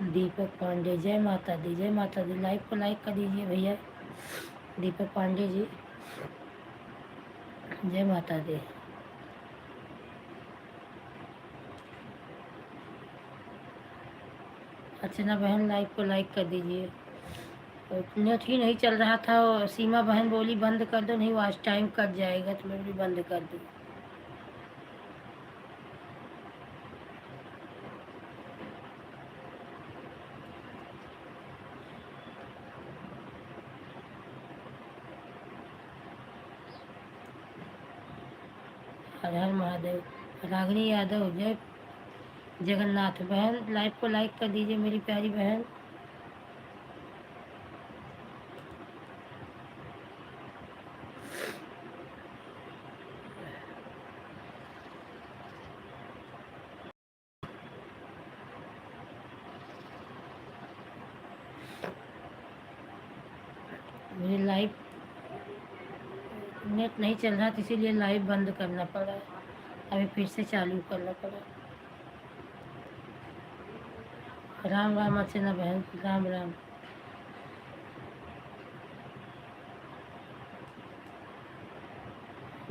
दीपक पांडे, जय माता दी, जय माता दी। लाइव को लाइक कर दीजिए भैया। दीपक पांडे जी, जय माता दी। अर्चना बहन लाइव को लाइक कर दीजिए। नेट ही नहीं चल रहा था और सीमा बहन बोली बंद कर दो, नहीं वॉच टाइम कट जाएगा, तो मैं भी बंद कर दूँ। हर हर महादेव। रागिनी यादव, जय जगन्नाथ। बहन लाइव को लाइक कर दीजिए मेरी प्यारी बहन। मेरी लाइव नेट नहीं चल रहा था, इसीलिए लाइव बंद करना पड़ा, अभी फिर से चालू करना पड़ा। राम राम अर्चना बहन, राम राम।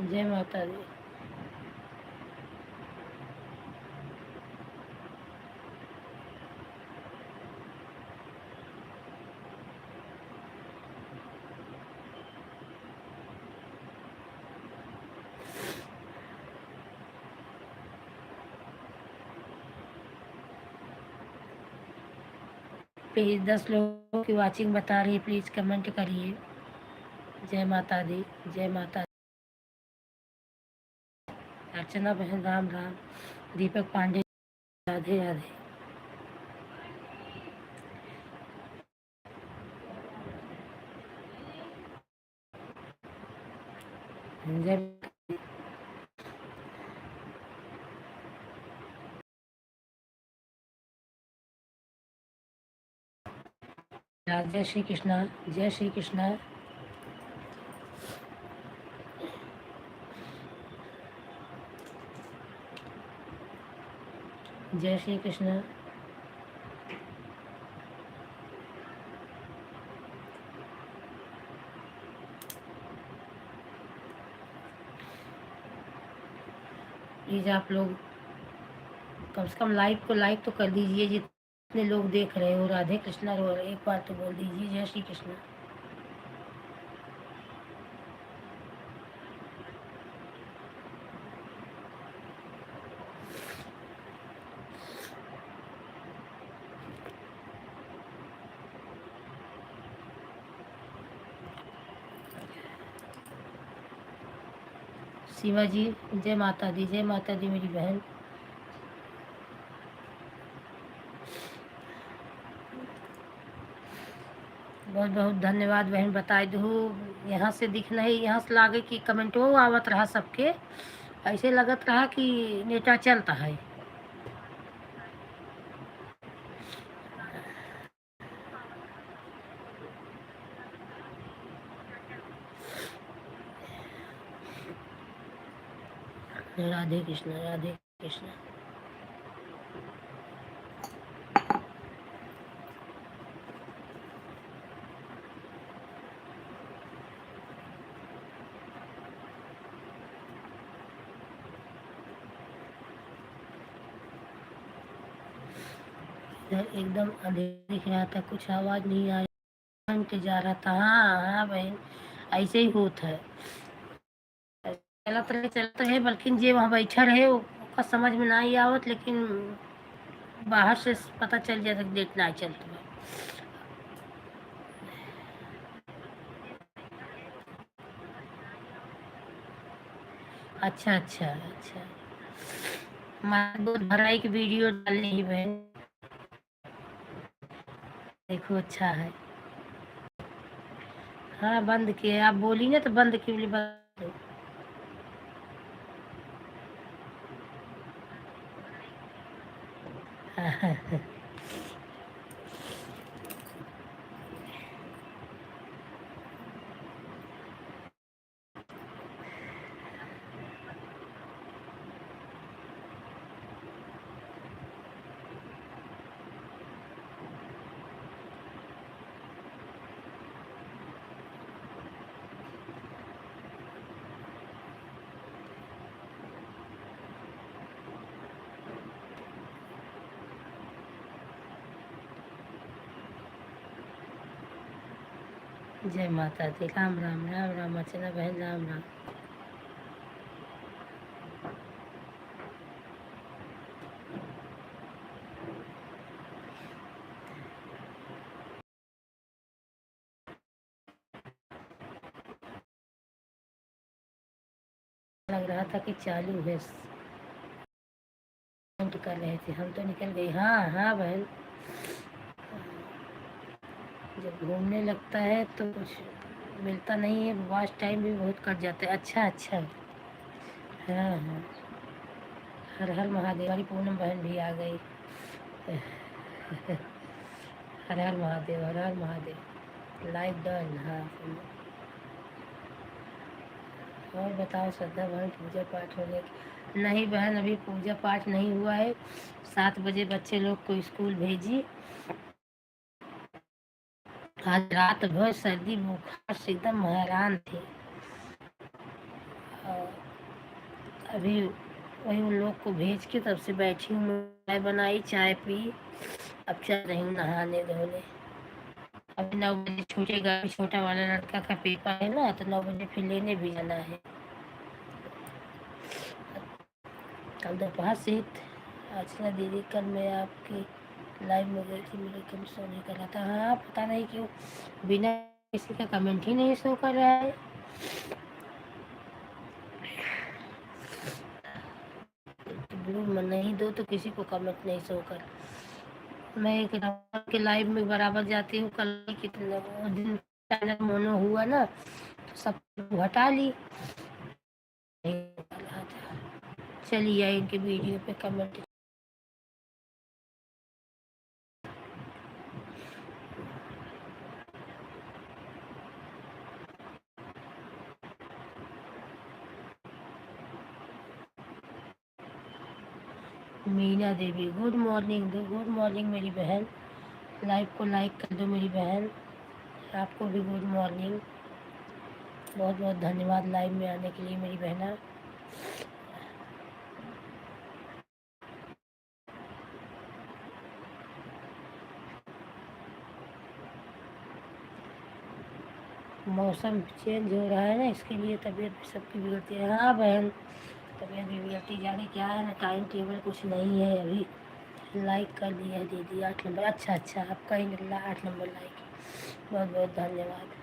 जय माता दी। प्लीज़ 10 लोगों की वाचिंग बता रही है, प्लीज़ कमेंट करिए। जय माता दी, जय माता। अर्चना बहन, राम राम। दीपक पांडे, राधे राधे। जय जय श्री कृष्णा, जय श्री कृष्णा। जय श्री कृष्ण। प्लीज़ आप लोग कम से कम लाइव को लाइक तो कर दीजिए, जितने लोग देख रहे हो। राधे कृष्णा रो रहे, एक बार तो बोल दीजिए जय श्री कृष्ण। शिवा जी, जय माता दी, जय माता दी मेरी बहन। बहुत बहुत धन्यवाद बहन, बताई दू। यहाँ से दिख नहीं, यहाँ से लागे कि कमेंटो आवत रहा सबके, ऐसे लगत रहा कि नेटा चलता है। राधे कृष्ण, राधे कृष्ण। इधर एकदम अंधेरा दिख रहा था, कुछ आवाज़ नहीं आ रही, जा रहा था। हाँ हाँ बहन, ऐसे ही होता है। चलत रहे, बल्कि जे वहाँ बैठा रहे ओका समझ में नहीं आवत, लेकिन बाहर से पता चल जाता कि डेट ना चलता है। अच्छा अच्छा अच्छा। हमारे दूध भराई की वीडियो डालनी ही बहन, देखो अच्छा है। हाँ बंद किए, आप बोली ना तो बंद की बोली बंद। जय माता दी। राम राम राम राम अर्चना बहन, राम राम। लग रहा था कि चालू है, कर रहे थे हम तो निकल गए। हाँ हाँ बहन, जब घूमने लगता है तो कुछ मिलता नहीं है, वॉच टाइम भी बहुत कट जाता है। अच्छा अच्छा। हाँ हाँ। हर हर महादेव, हमारी पूनम बहन भी आ गई। हर हर महादेव, हर हर महादेव। Live done. हाँ। और बताओ श्रद्धा बहन, पूजा पाठ हो गया? नहीं बहन, अभी पूजा पाठ नहीं हुआ है। 7 बजे बच्चे लोग को स्कूल भेजी। आज रात भर सर्दी बुखार से एकदम हैरान थे। और अभी वही उन लोग को भेज के तब से बैठी हूँ, चाय बनाई, चाय पी। अब चल रही हूँ नहाने धोने। अभी 9 बजे छूटेगा, छोटा वाला लड़का का पेपर है ना, तो 9 बजे फिर लेने भी जाना है। कल दोपहर से अर्चना दीदी, कल मैं आपकी लाइव में गई थी, मेरे कम शो नहीं कर रहा था। हाँ पता नहीं क्यों, बिना किसी का कमेंट ही नहीं शो कर रहा है। तो ब्लू में नहीं दो तो किसी को कमेंट नहीं शो कर। मैं एक नंबर के लाइव में बराबर जाती हूँ। कल कितने वो दिन चैनल मोनो हुआ ना, तो सब हटा ली। चलिए इनके वीडियो पे comment. Meena Devi, good morning दो, गुड मॉर्निंग मेरी बहन। लाइव को लाइक कर दो मेरी बहन। आपको भी गुड मॉर्निंग। बहुत बहुत धन्यवाद लाइव में आने के लिए मेरी बहना। मौसम चेंज हो रहा है ना, इसके लिए तबीयत भी सबकी बिगड़ती है। हाँ बहन, तबीयत भी बिगड़ती जाने, क्या है ना, टाइम टेबल कुछ नहीं है अभी। लाइक कर दिया है दीदी, 8 नंबर। अच्छा अच्छा, आपका ही मिल रहा 8 नंबर लाइक। बहुत बहुत धन्यवाद।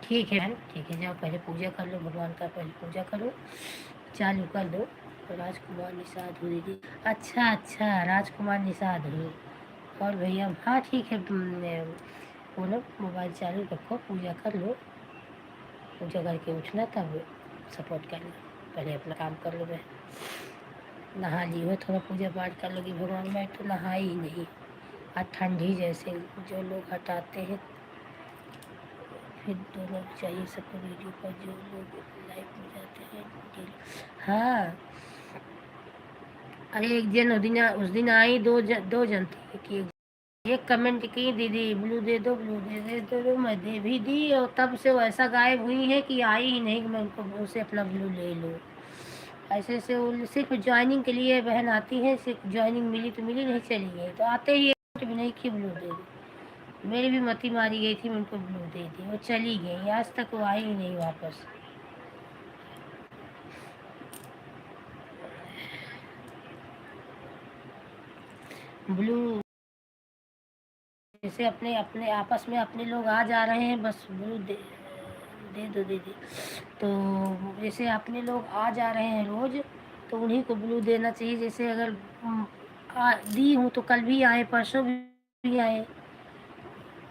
ठीक है, ठीक है, जाओ पहले पूजा कर लो, भगवान का पहले पूजा करो, चालू कर दो। राजकुमार निषाद हो दीदी। अच्छा अच्छा, राजकुमार निषाद हो। और भैया, हाँ ठीक है, बोलो मोबाइल चालू रखो, पूजा कर लो। पूजा करके उठना, तब सपोर्ट करना। पहले अपना काम कर लो बहन। नहा ली हो, थोड़ा पूजा पाठ कर लोगी भगवान। मैं तो नहाई ही नहीं, आज ठंडी जैसे जो लोग हटाते हैं। फिर 2 लोग चाहिए सबको वीडियो पर, जो लोग लाइव में जाते हैं। हाँ, अरे एक जन उस दिन आई, दो जन थे कि एक कमेंट की, दीदी ब्लू दे दो, ब्लू दे दो, मैं दे भी दी, और तब से वो ऐसा गायब हुई है कि आई ही नहीं कि मैं उनको उनसे अपना ब्लू ले लूँ। ऐसे ऐसे वो सिर्फ ज्वाइनिंग के लिए बहन आती है, सिर्फ ज्वाइनिंग मिली तो मिली, नहीं चली गई तो आते ही एक भी नहीं कि ब्लू दे दी। मेरी भी मती मारी गई थी, मैं उनको ब्लू दे दी, वो चली गई, आज तक वो आई ही नहीं वापस। ब्लू जैसे अपने अपने आपस में अपने लोग आ जा रहे हैं, बस ब्लू दे दो दीदी। तो जैसे अपने लोग आ जा रहे हैं रोज, तो उन्हीं को ब्लू देना चाहिए। जैसे अगर दी हूँ तो कल भी आए, परसों भी आए,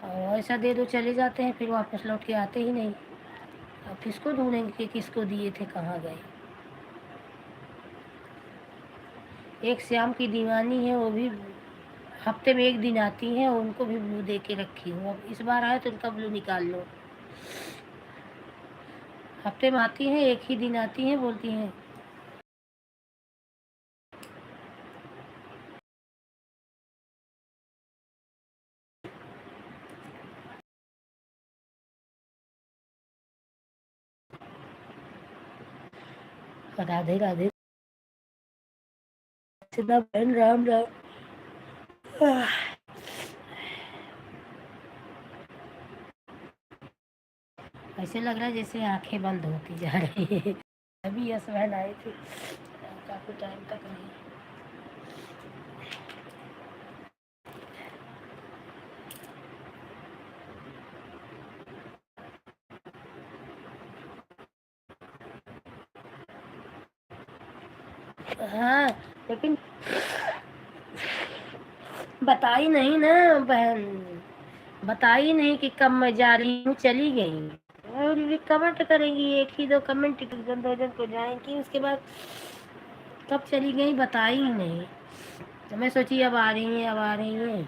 और ऐसा दे दो चले जाते हैं, फिर वापस लौट के आते ही नहीं। अब किसको ढूंढेंगे कि किसको दिए थे, कहाँ गए। एक श्याम की दीवानी है, वो भी हफ्ते में एक दिन आती हैं, उनको भी ब्लू दे के रखी हूँ। अब इस बार आए तो उनका ब्लू निकाल लो। हफ्ते में आती हैं, एक ही दिन आती हैं, बोलती हैं राधे राधे। सीधा बहन राम राम। ऐसे लग रहा है जैसे आंखें बंद होती जा रही है। अभी यस बहन आई थी, काफी टाइम तक नहीं। हाँ, लेकिन बताई नहीं ना बहन, बताई नहीं कि कब मैं जा रही हूँ, चली गई। और ये कमेंट करेंगी, एक ही दो कमेंट दो जन को जाएंगी, उसके बाद कब चली गई बताई ही नहीं। तो मैं सोची अब आ रही है, अब आ रही है,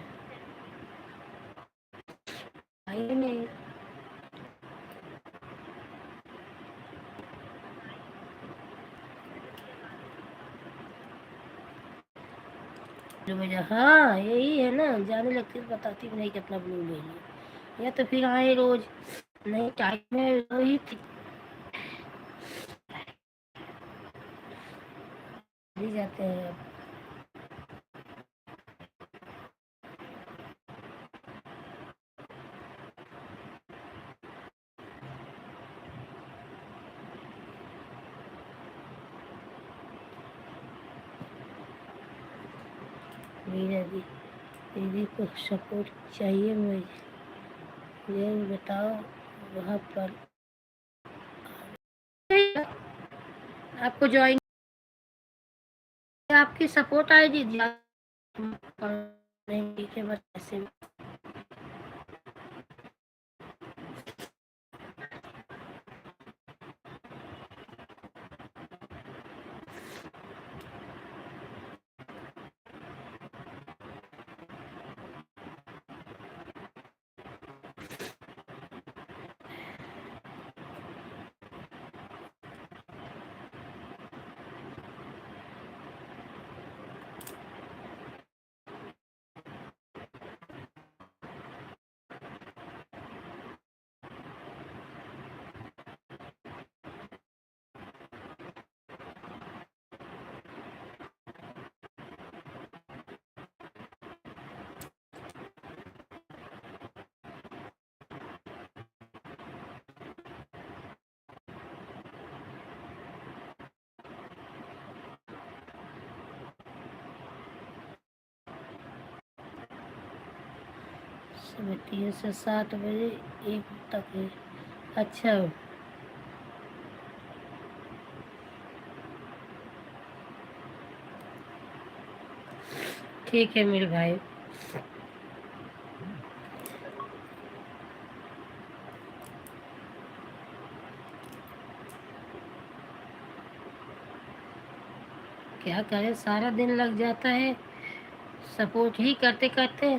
आई ही नहीं। जो वजह, हाँ यही है ना, जाने लगती तो बताती भी नहीं कि अपना ब्लू ले लिया, या तो फिर आए रोज। नहीं, टाइम में वही भी जाते हैं अब। मीरा दीदी को सपोर्ट चाहिए मुझे बताओ, वहाँ पर आपको ज्वाइन, आपकी सपोर्ट आईडी ठीक है, बस ऐसे। सुबह 3 से 7 बजे 1 तक है। अच्छा, ठीक है मेरे भाई। क्या करें, सारा दिन लग जाता है सपोर्ट ही करते करते।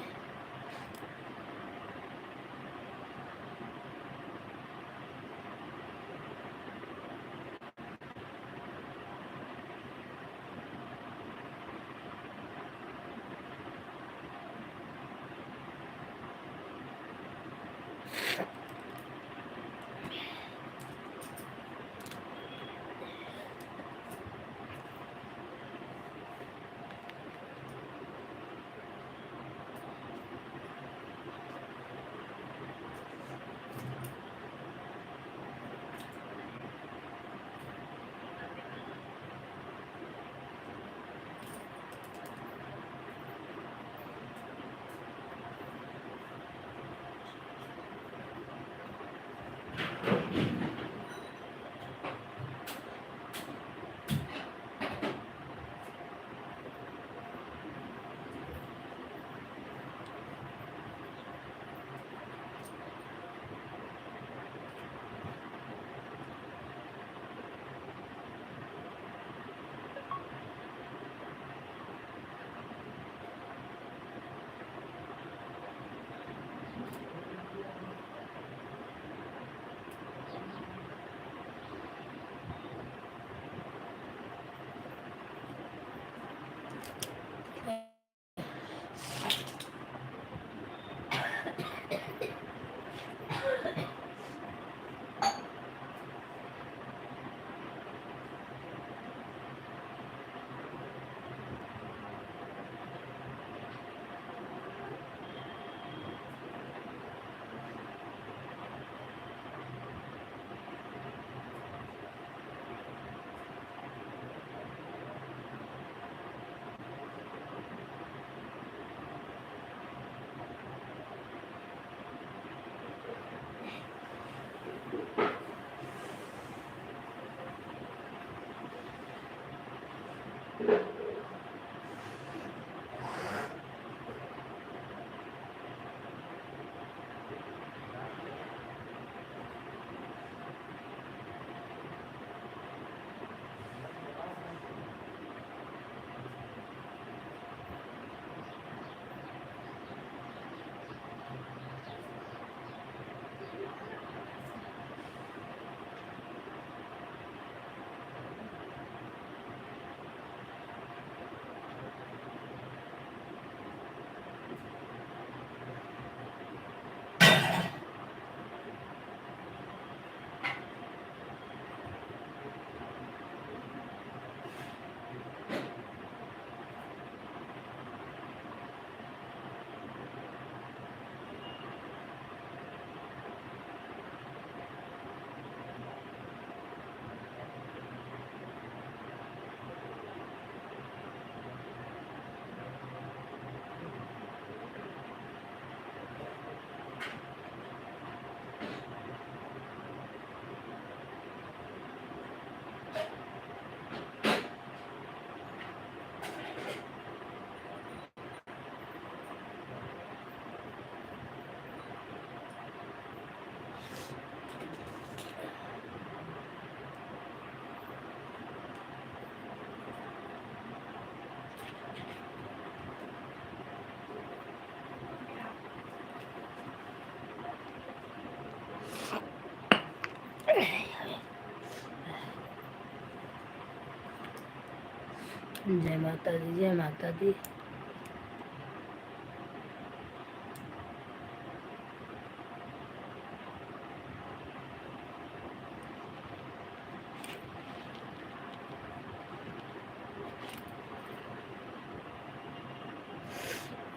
जय माता दी, जय माता दी।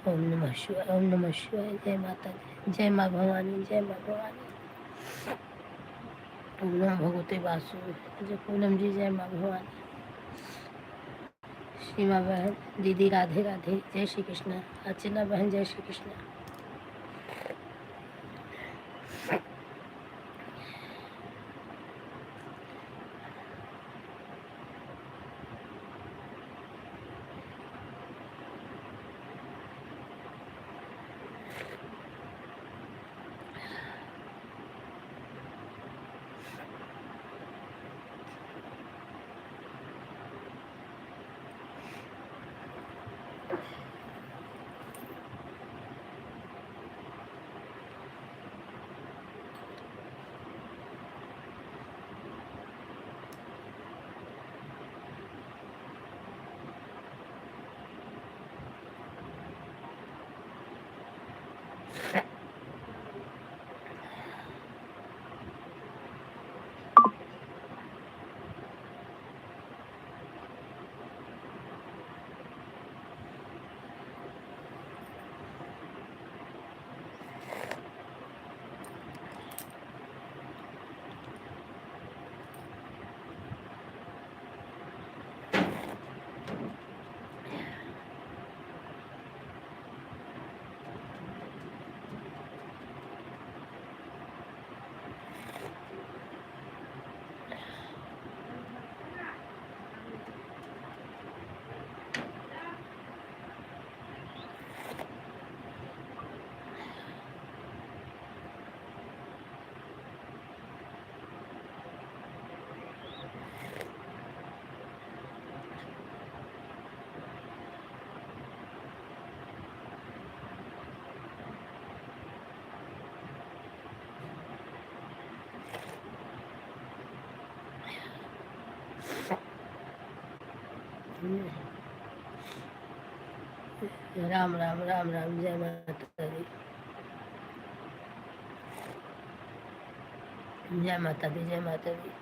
ओम नमः शिवाय, ओम नमः शिवाय। जय माता दी, जय माँ भवानी, जय माँ भवानी। ओम नमः भगवते वासु। जय पूनम जी, जय माँ भवानी। सीमा बहन, दीदी राधे राधे, जय श्री कृष्ण। अर्चना बहन, जय श्री कृष्ण। राम राम राम राम। जय माता दी, जय माता दी, जय माता दी।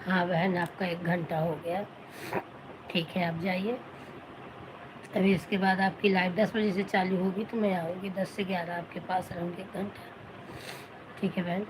हाँ बहन, आपका 1 घंटा हो गया। ठीक है, आप जाइए। अभी इसके बाद आपकी लाइव 10 बजे से चालू होगी, तो मैं आऊँगी 10 से 11 आपके पास रहूँगी 1 घंटा। ठीक है बहन।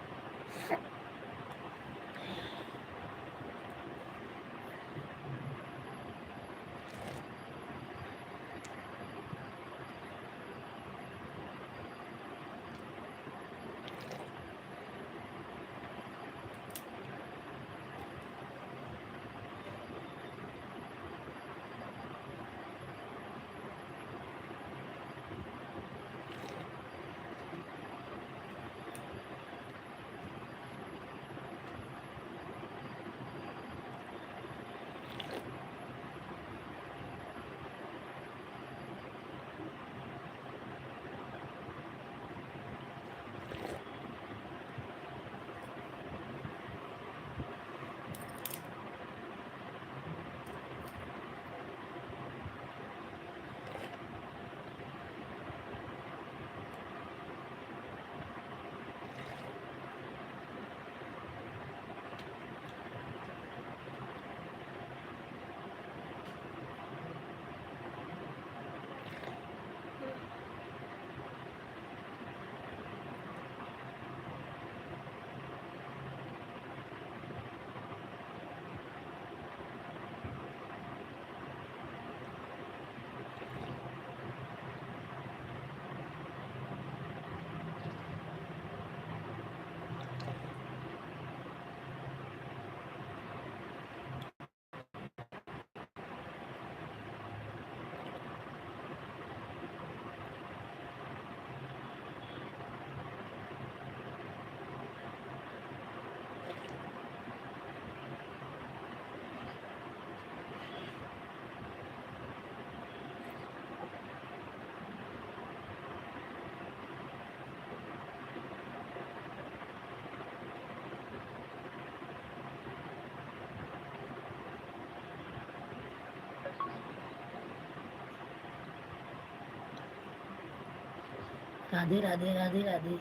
राधे राधे राधे राधे।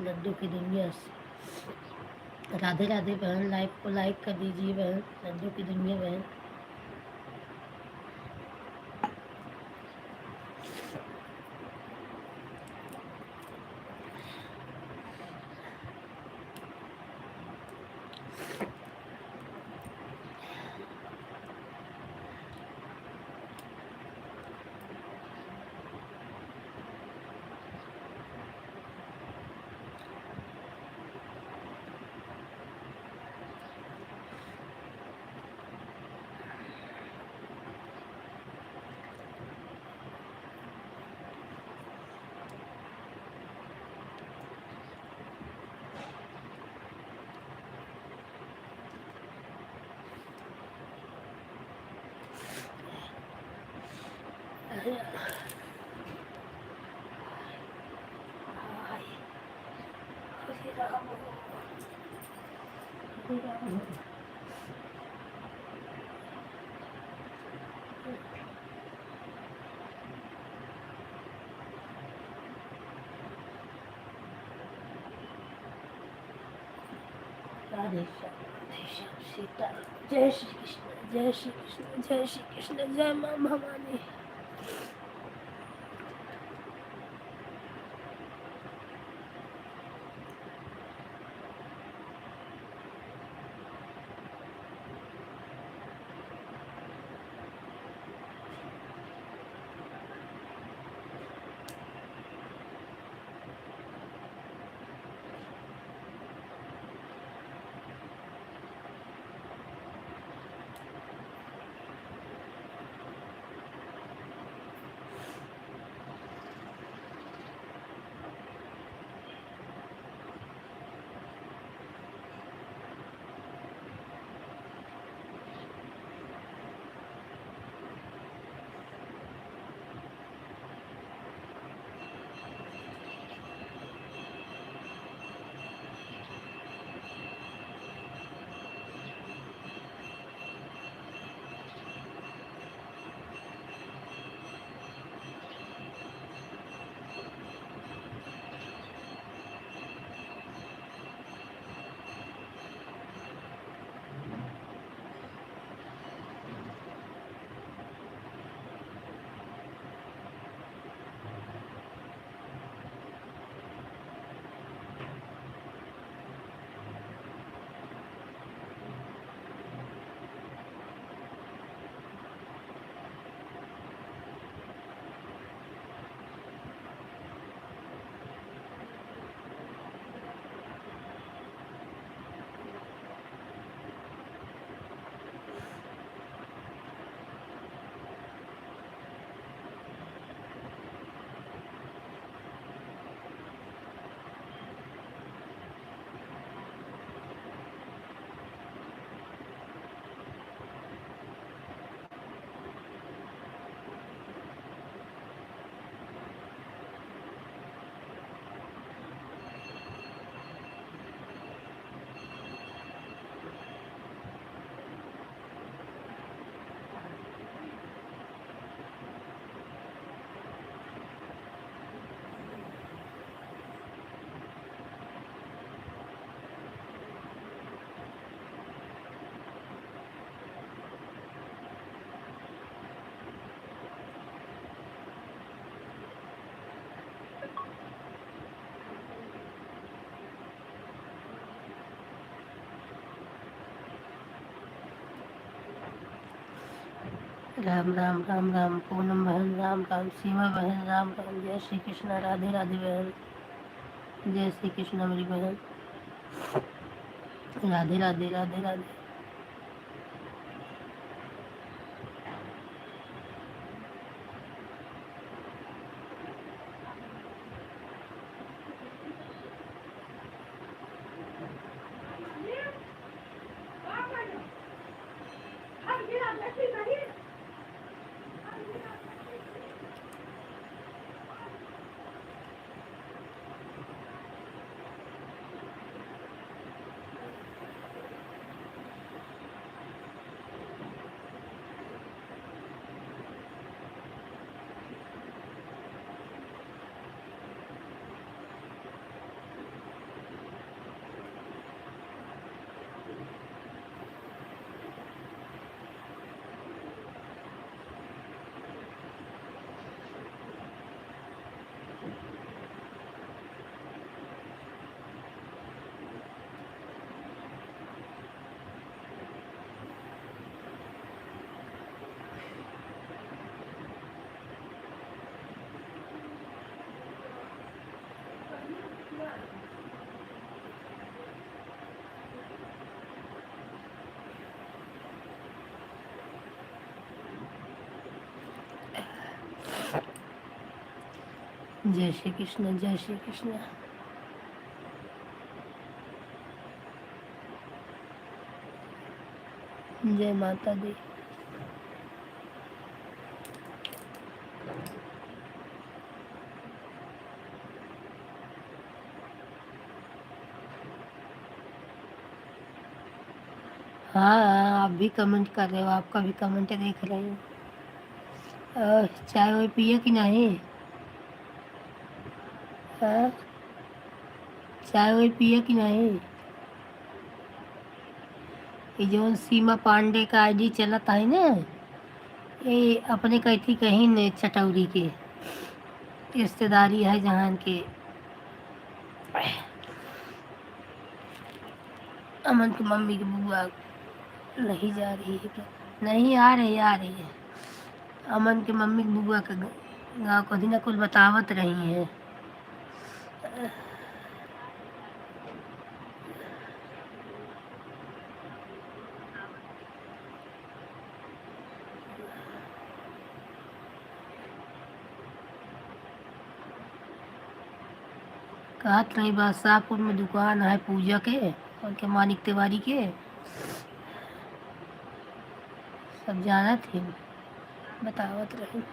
लड्डू की दुनिया से राधे राधे बहन, लाइव को लाइक कर दीजिए बहन, लड्डू की दुनिया बहन। अरे राम, हरे राम। राधे श्याम सीता। जय श्री कृष्ण, जय श्री कृष्ण, जय श्री कृष्ण, जय माँ भवानी। राम राम राम राम। पूनम बहन राम राम। सीमा बहन राम राम। जय श्री कृष्ण, राधे राधे बहन, जय श्री कृष्ण मेरी बहन, राधे राधे राधे राधे। जय श्री कृष्ण, जय श्री कृष्ण। जय माता दी। हाँ, आप भी कमेंट कर रहे हो, आपका भी कमेंट देख रही हूँ। चाय वाय पिए कि नहीं? हाँ, चाय वाय पिए कि नहीं? ये जो सीमा पांडे का आईडी चलता है ना, ये अपने कहती कहीं ने चटौरी के रिश्तेदारी है जहान के। अमन की मम्मी की बुआ नहीं जा रही है क्या? नहीं, आ रही है। अमन की मम्मी की बुआ का गाँव को दिन कुल बतावत रही है। कहत रही बादशाहपुर में दुकान है पूजा के, उनके मानिक तिवारी के, सब जाना थी, बतावत रही।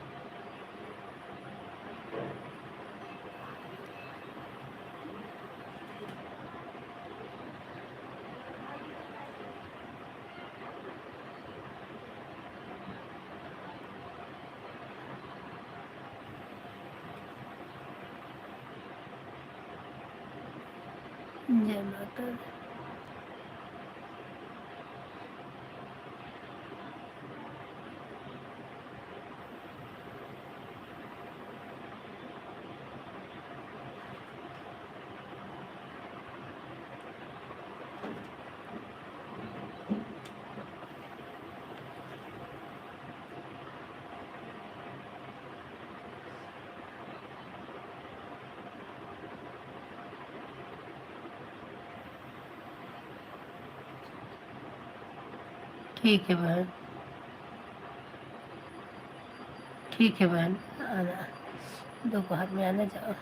जय माता दी। ठीक है बहन, ठीक है बहन, आना दोपहर में आना। जाओ।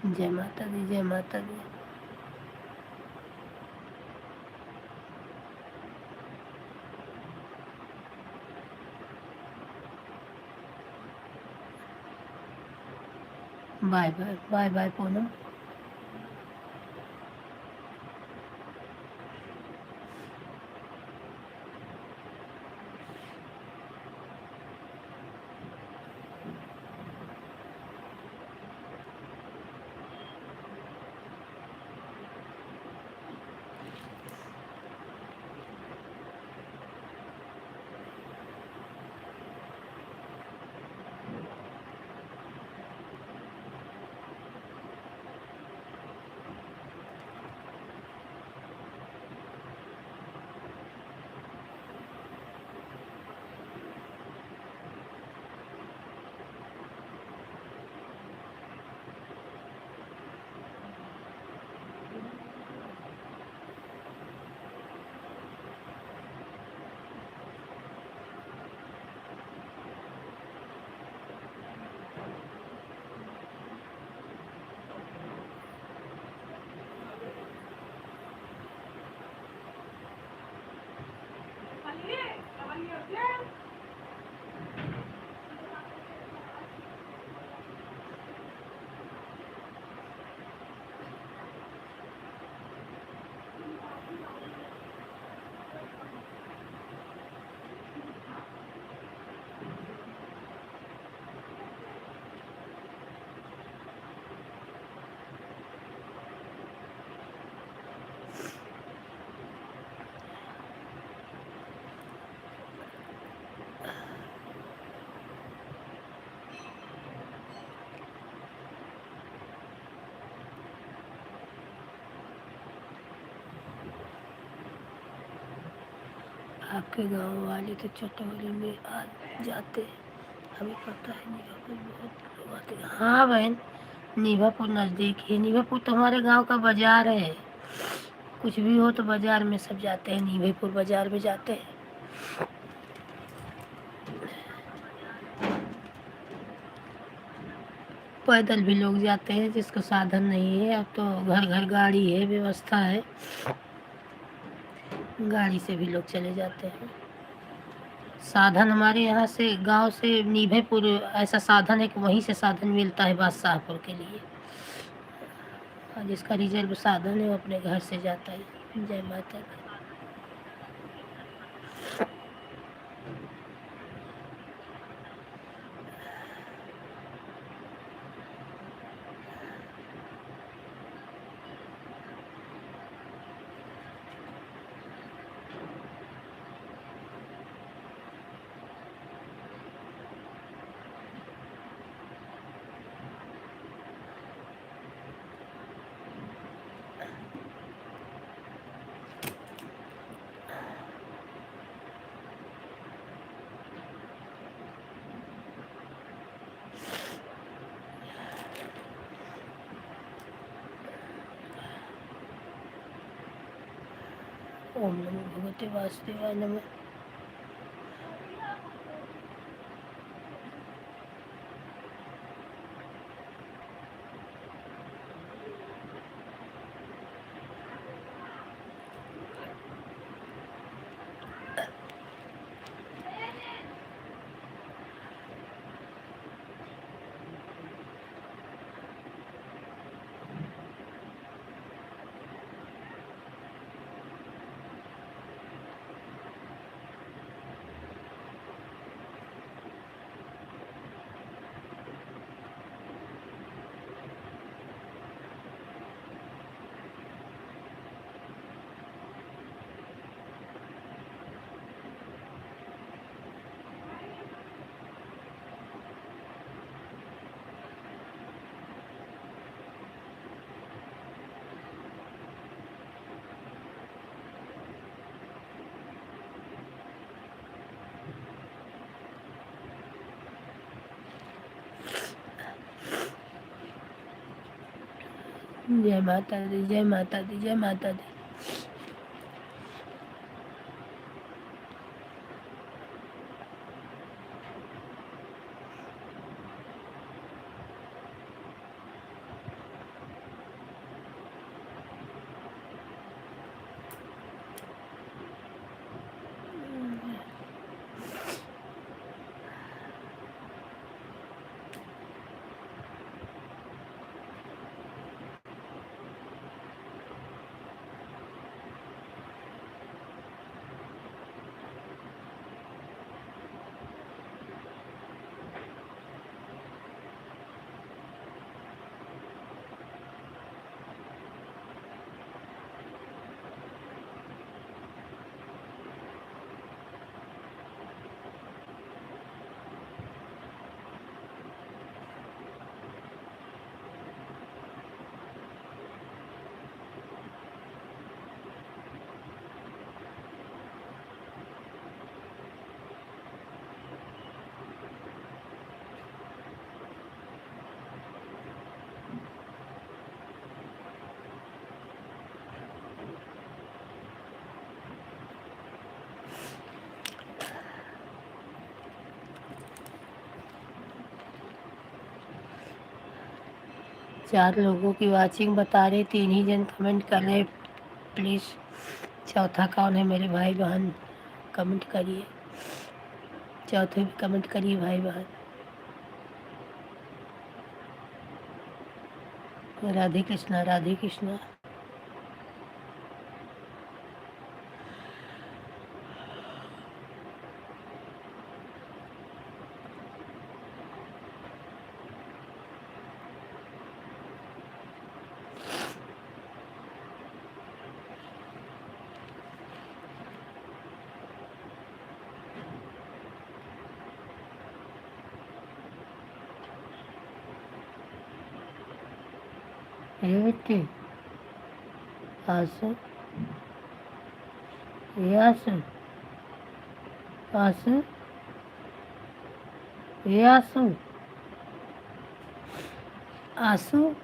जय माता दी, जय माता दी। Bye bye, bye bye Poonam. आपके गांव वाले तो चटोरी में आ जाते, हमें पता है। नीभापुर बहुत लोग आते हैं। हाँ बहन, नीभापुर नज़दीक है। नीभापुर तो हमारे गांव का बाजार है। कुछ भी हो तो बाज़ार में सब जाते हैं, नीवेपुर बाज़ार में जाते हैं। पैदल भी लोग जाते हैं जिसको साधन नहीं है। अब तो घर घर गाड़ी है, व्यवस्था है, गाड़ी से भी लोग चले जाते हैं। साधन हमारे यहाँ से गांव से नीभेपुर ऐसा साधन है कि वहीं से साधन मिलता है बादशाहपुर के लिए, और जिसका रिजर्व साधन है वो अपने घर से जाता है। जय माता दी। ओम नमो भगवते वासुदेवाय नमः। जय माता दी, जय माता दी, जय माता दी। चार लोगों की वाचिंग बता रहे, 3 ही जन कमेंट कर रहे। प्लीज़ चौथा कौन है मेरे भाई बहन, कमेंट करिए। चौथे भी कमेंट करिए भाई बहन। राधे कृष्णा, राधे कृष्णा। ये बेटी आंसू, ये आंसू, आंसू, ये आंसू, आंसू।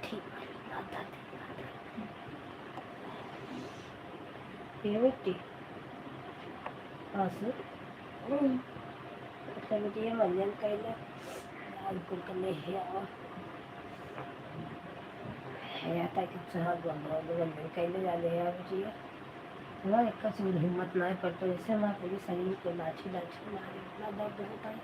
ठीक माता दी ये बेटी आसू अच्छा बेटी ये मंजन कैले आज कुल कले है आता कि सहज मंजन कैले जाले है बेटी हमारे एक का सूर हिम्मत ना है पर तो ऐसे हमारा पूरी शरीर को लाठी लाठी मारे इतना दर्द होता है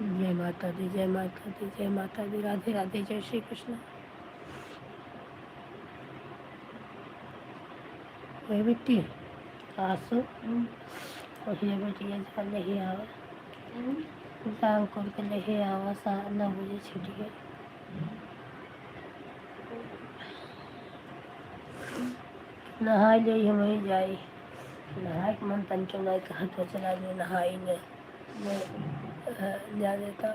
जय माता दी जय माता दी जय माता दी राधे राधे जय श्री कृष्ण ये बेटी आसू ये बेटी ये जान नहीं आवा जान करके नहीं आवा 9 बजे छुट्टी नहाई ले हम वहीं जाई नहाए के मन तन के नहीं कहा तो चला गया नहाई ने जा देता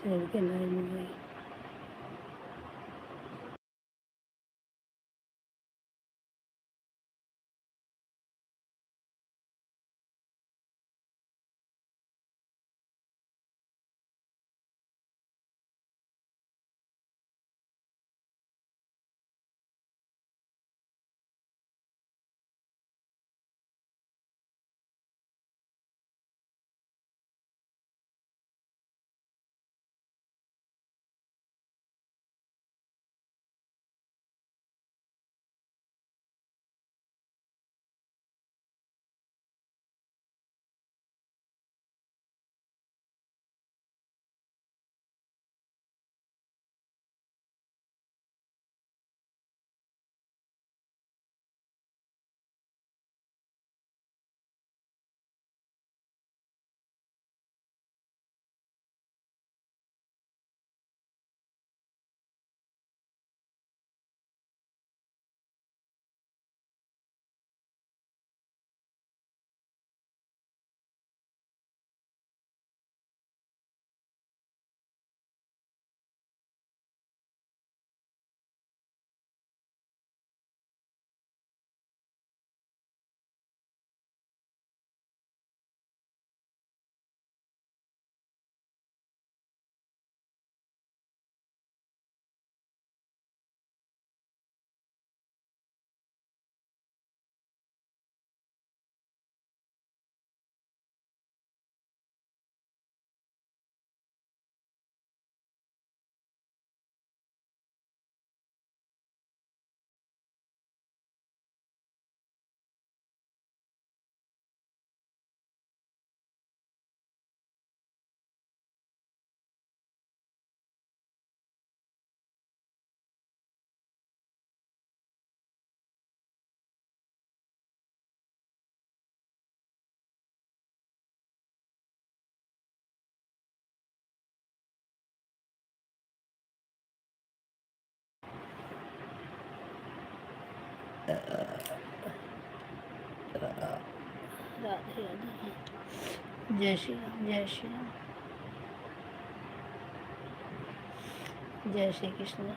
के लाइन में गई। राधे राधे। जय श्री राम, जय श्री राम, जय श्री कृष्ण।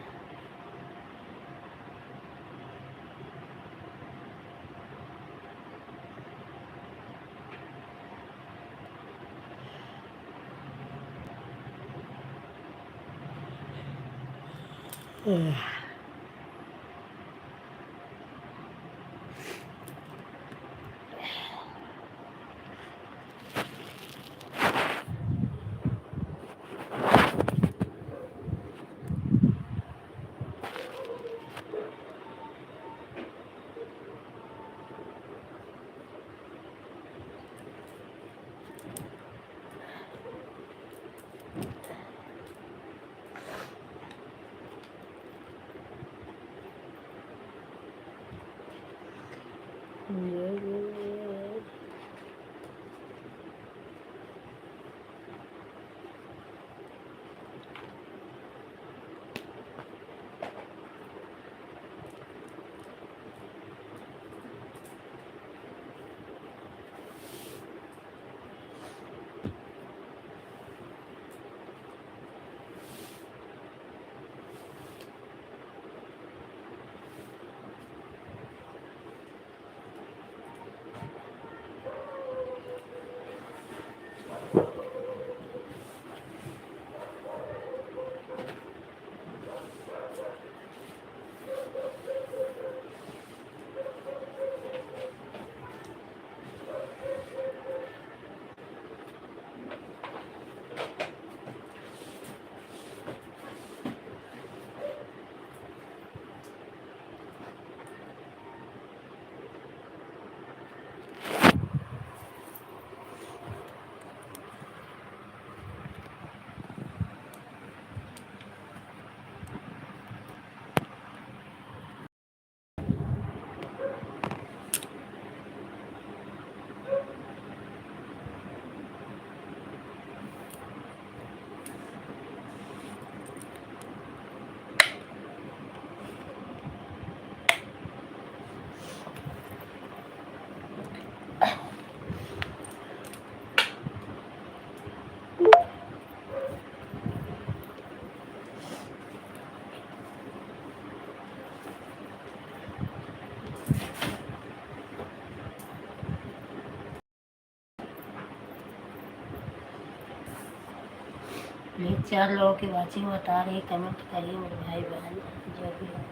प्लीज़ 4 लोगों की वाचिंग बता रही, कमेंट करिए मेरे भाई बहन जो भी हो।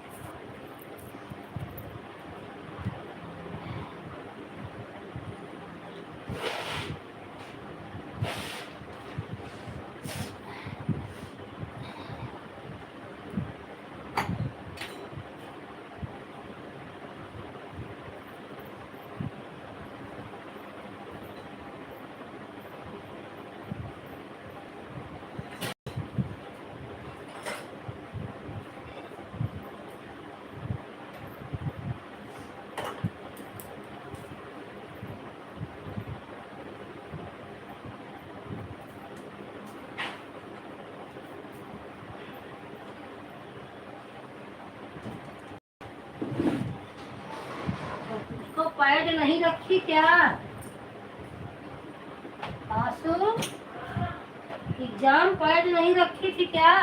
इसको पैड नहीं रखी क्या आंसू? एग्जाम पैड नहीं रखी थी क्या?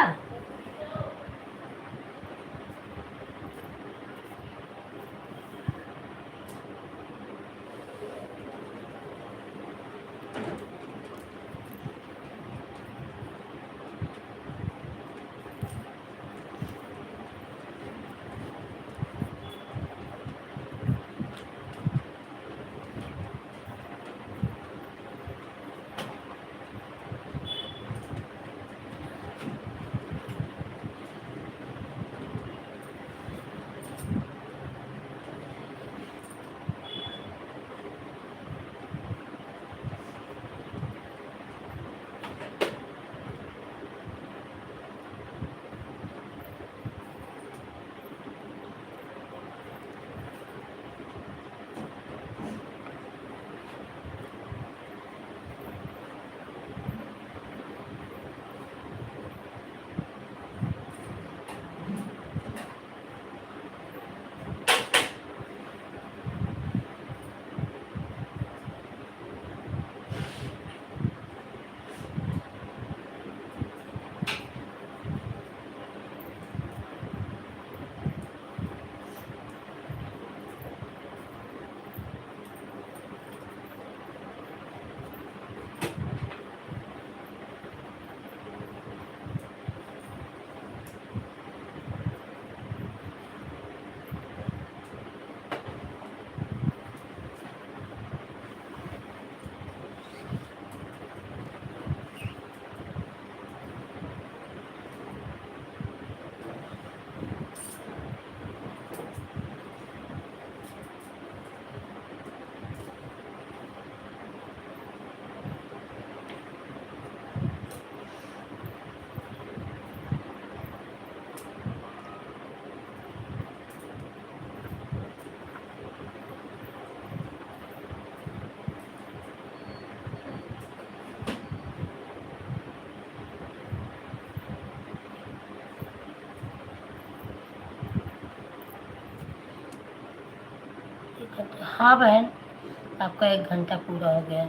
हाँ बहन, आपका 1 घंटा पूरा हो गया।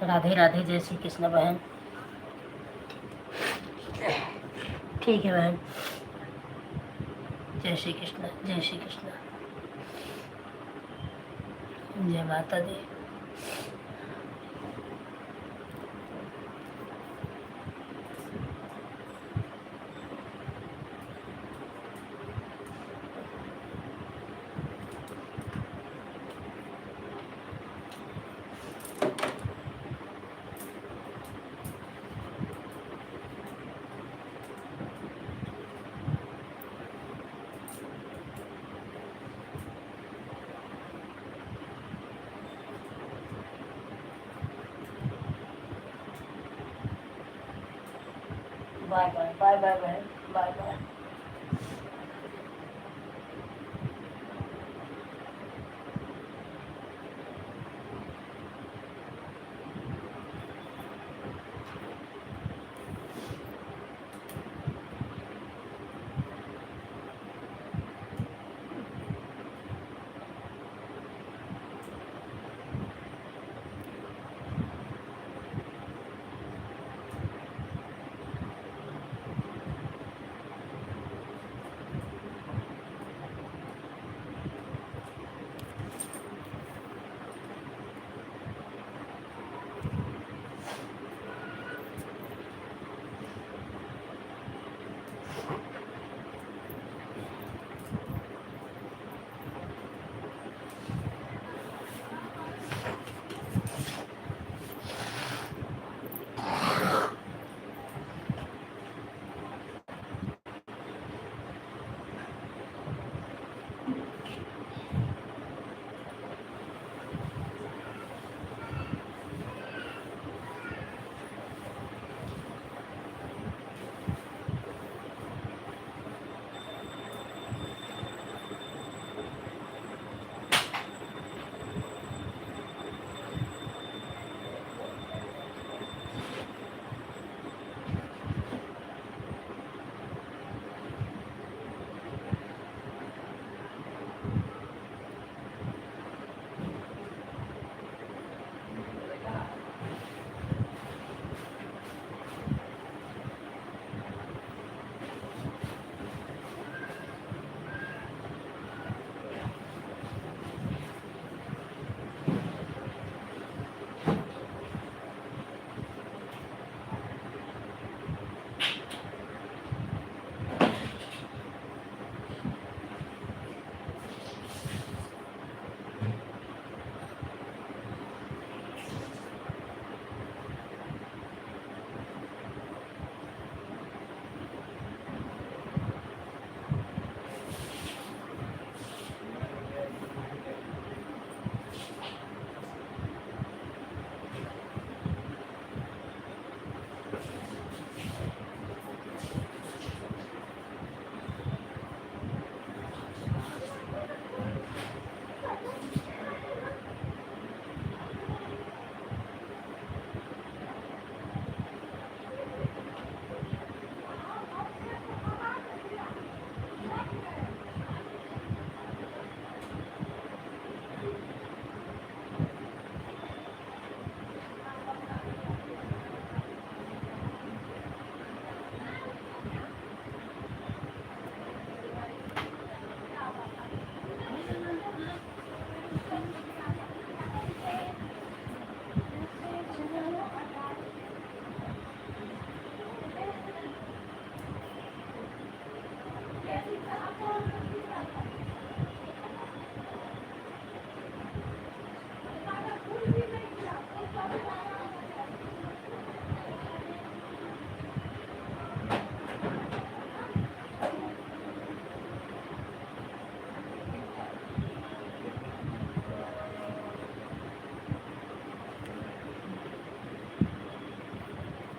राधे राधे, जय श्री कृष्ण बहन। ठीक है बहन, जय श्री कृष्ण, जय श्री कृष्ण, जय माता दी। बाय बाय, बाय बाय बहन, बाय बाय।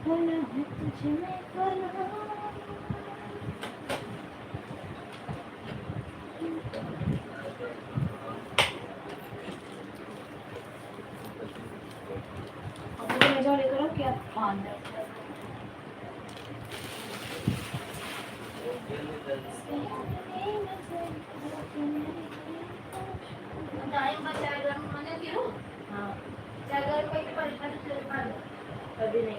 खोना है तुझ में खोना। अब मैं जाने करो क्या फान है। टाइम बचाए गर्म होने की रो। हाँ चाहे गर्म पे परेशान से खा लो कभी नहीं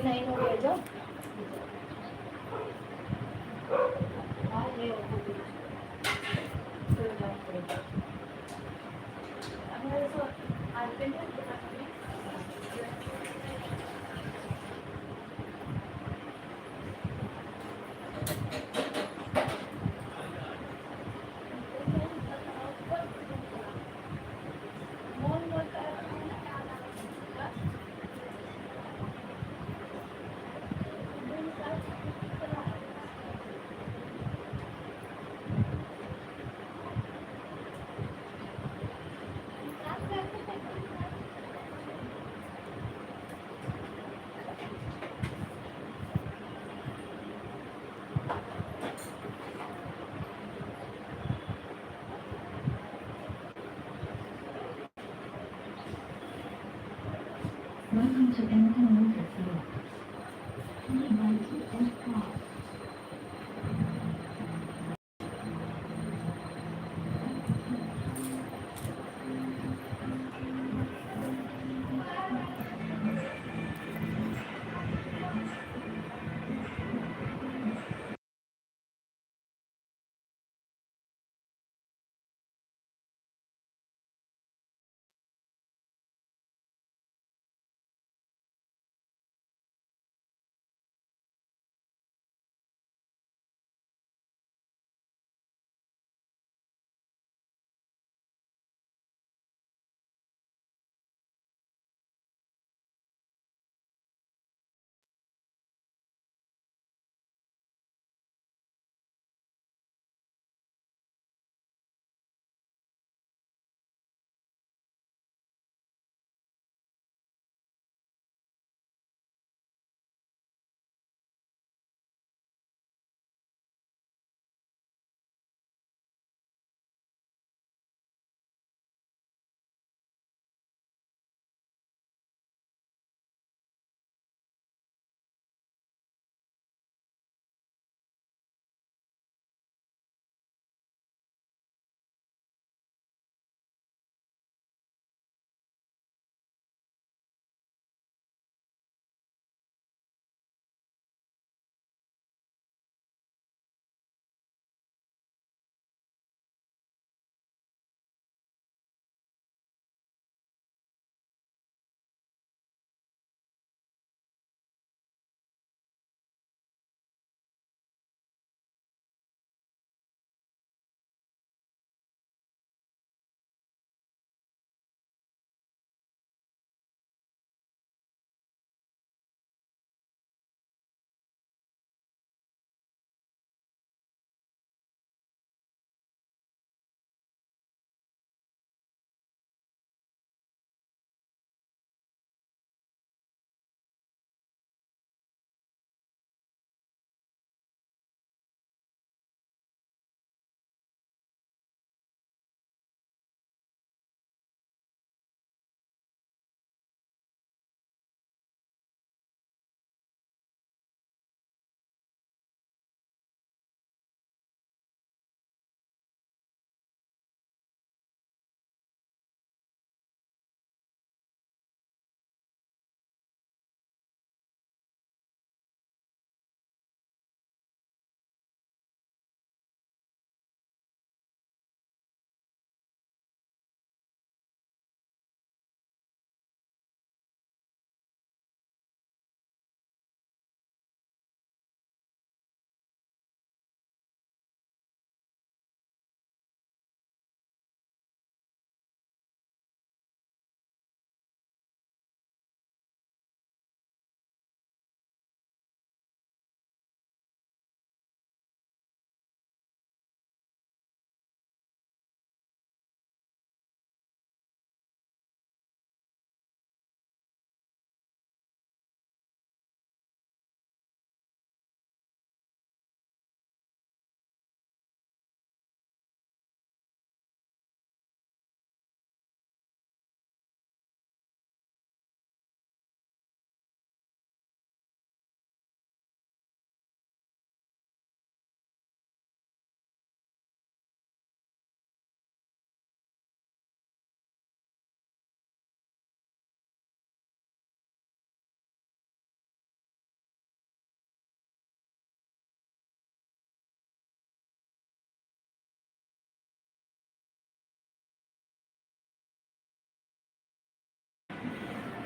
नहीं हो गए जो आज नहीं हो Welcome to Independent City.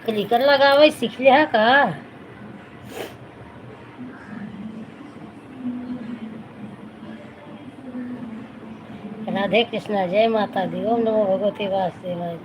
Clicker लगावे सीख लिया का? राधे कृष्णा, जय माता दी, ओम नमो भगवते वासुदेवाय।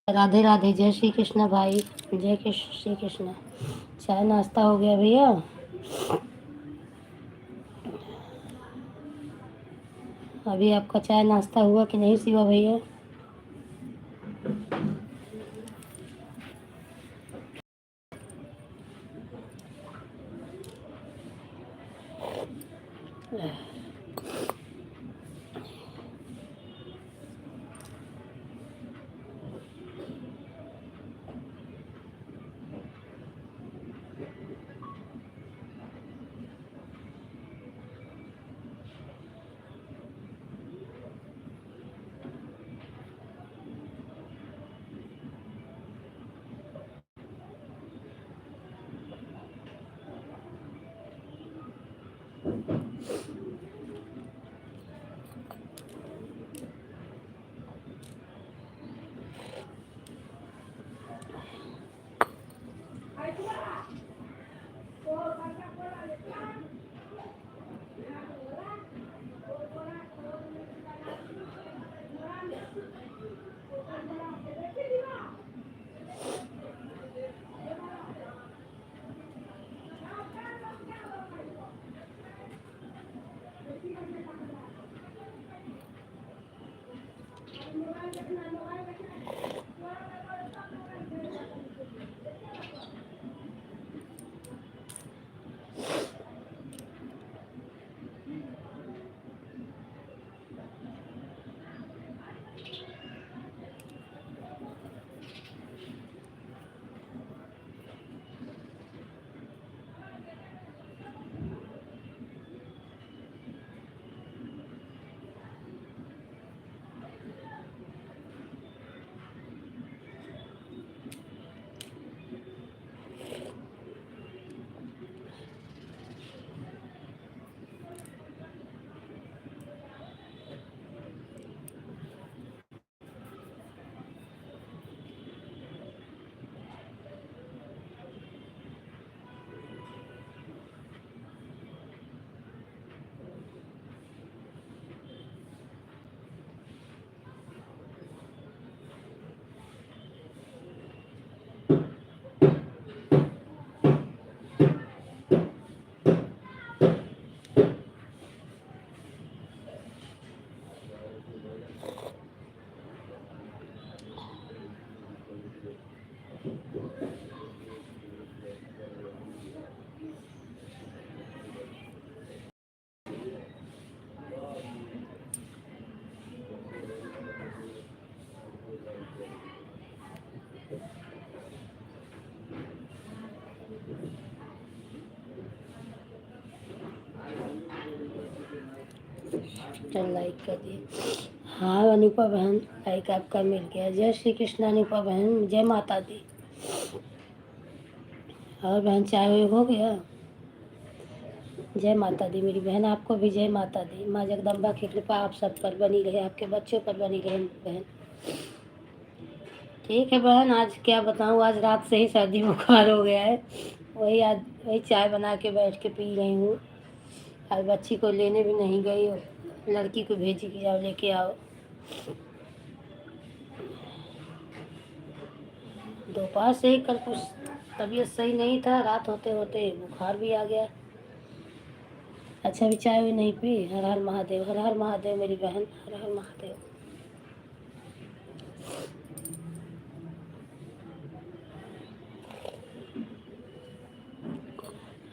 राधे राधे, जय श्री कृष्ण भाई, जय श्री कृष्ण। चाय नाश्ता हो गया भैया? अभी आपका चाय नाश्ता हुआ कि नहीं शिवा भैया? लाइक कर दिए। हाँ अनुपा बहन, लाइक आपका मिल गया। जय श्री कृष्ण अनुपा बहन, जय माता दी। और बहन चाय वाय हो गया? जय माता दी मेरी बहन, आपको भी जय माता दी। माँ जगदम्बा की कृपा आप सब पर बनी रहे, आपके बच्चों पर बनी रहे बहन। ठीक है बहन, आज क्या बताऊँ, आज रात से ही सर्दी बुखार हो गया है। वही आज वही चाय बना के बैठ के पी रही हूँ। आज बच्ची को लेने भी नहीं गई, लड़की को भेजी कि जाओ लेके आओ। दोपहर से ही कल कुछ तबीयत सही नहीं था, रात होते होते बुखार भी आ गया। अच्छा भी चाय भी नहीं पी। हर हर महादेव, हर हर महादेव मेरी बहन, हर हर महादेव।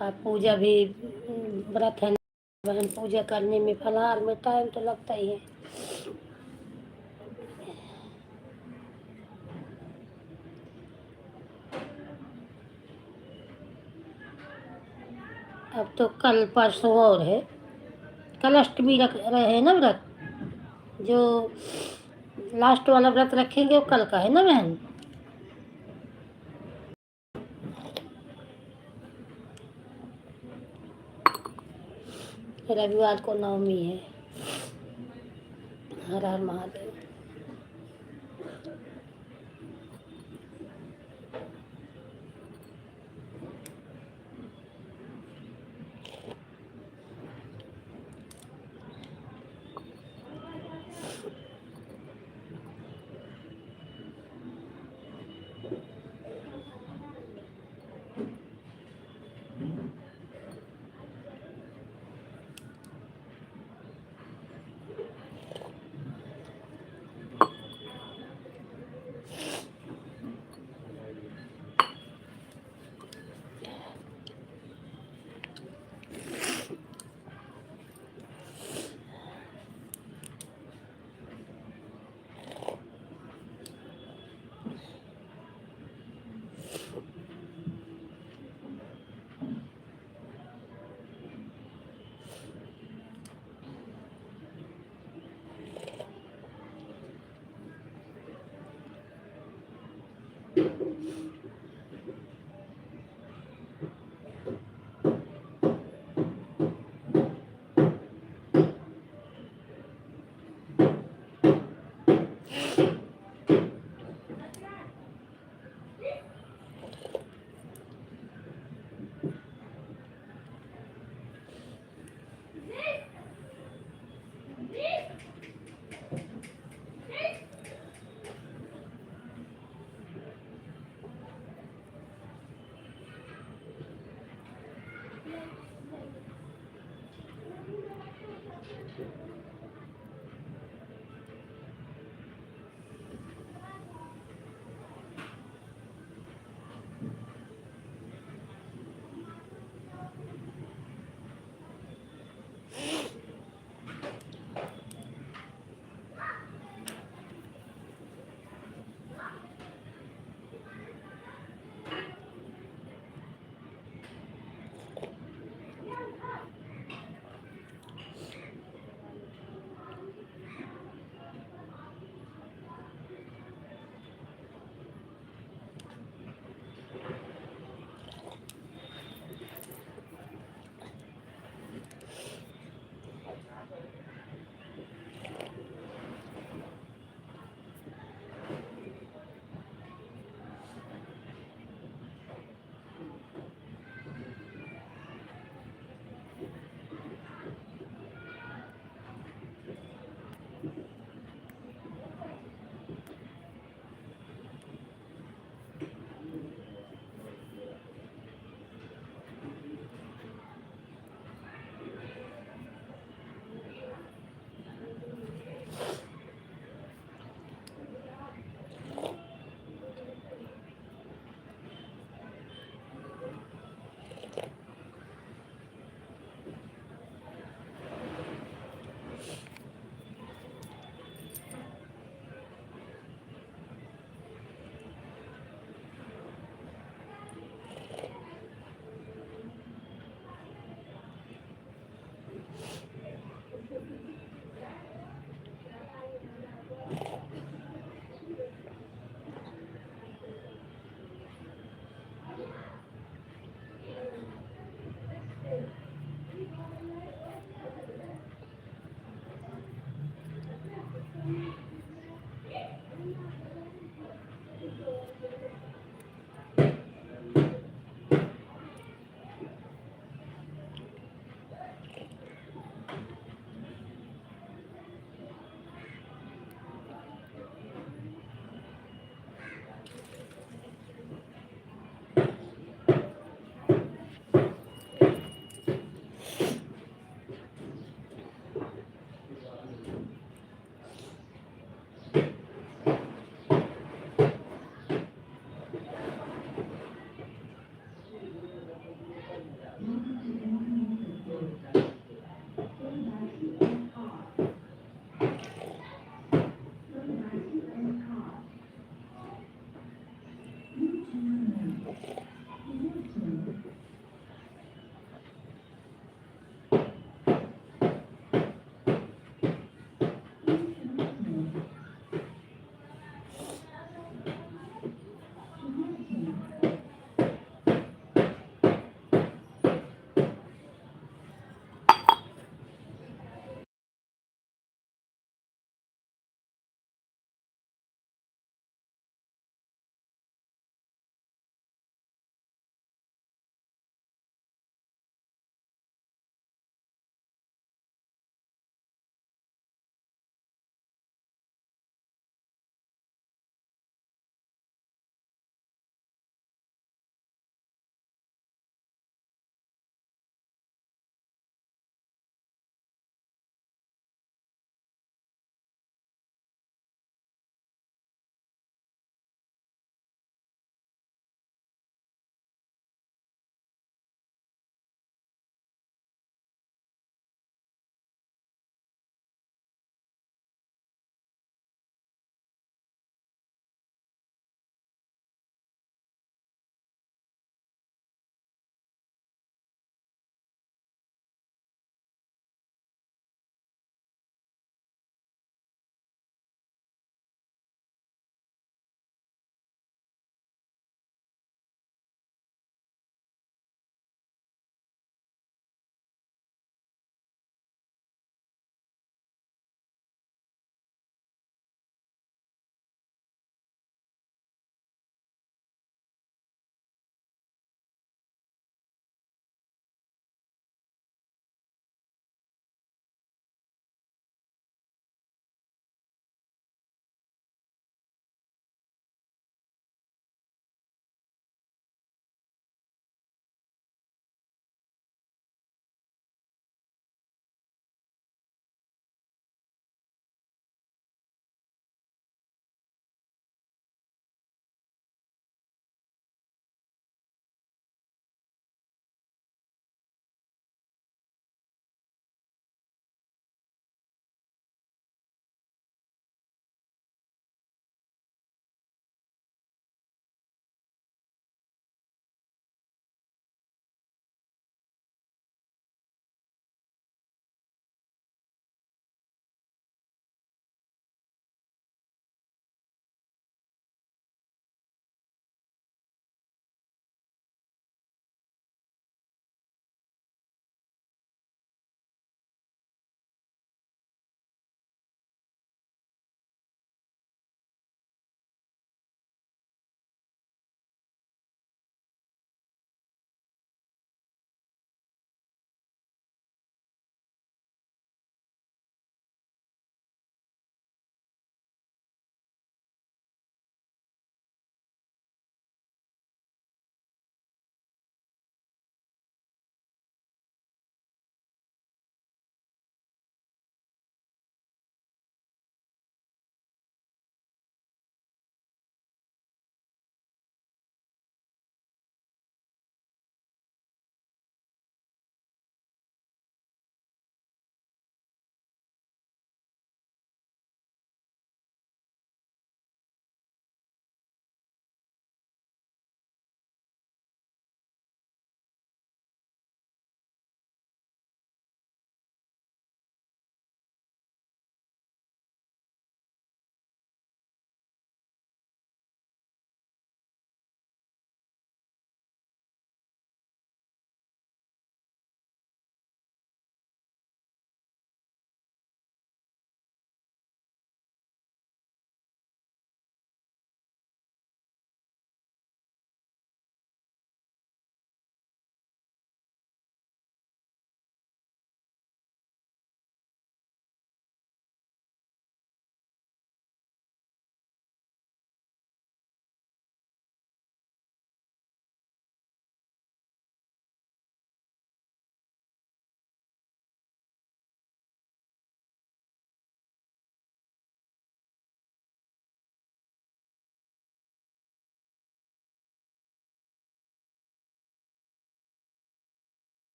आप पूजा भी व्रत है बहन, पूजा करने में फलाहार में टाइम तो लगता ही है। अब तो कल परसों और है, कल अष्टमी रख रहे हैं ना व्रत। जो लास्ट वाला व्रत रखेंगे वो कल का है ना बहन। रविवार को नवमी है। हर हर महादेव।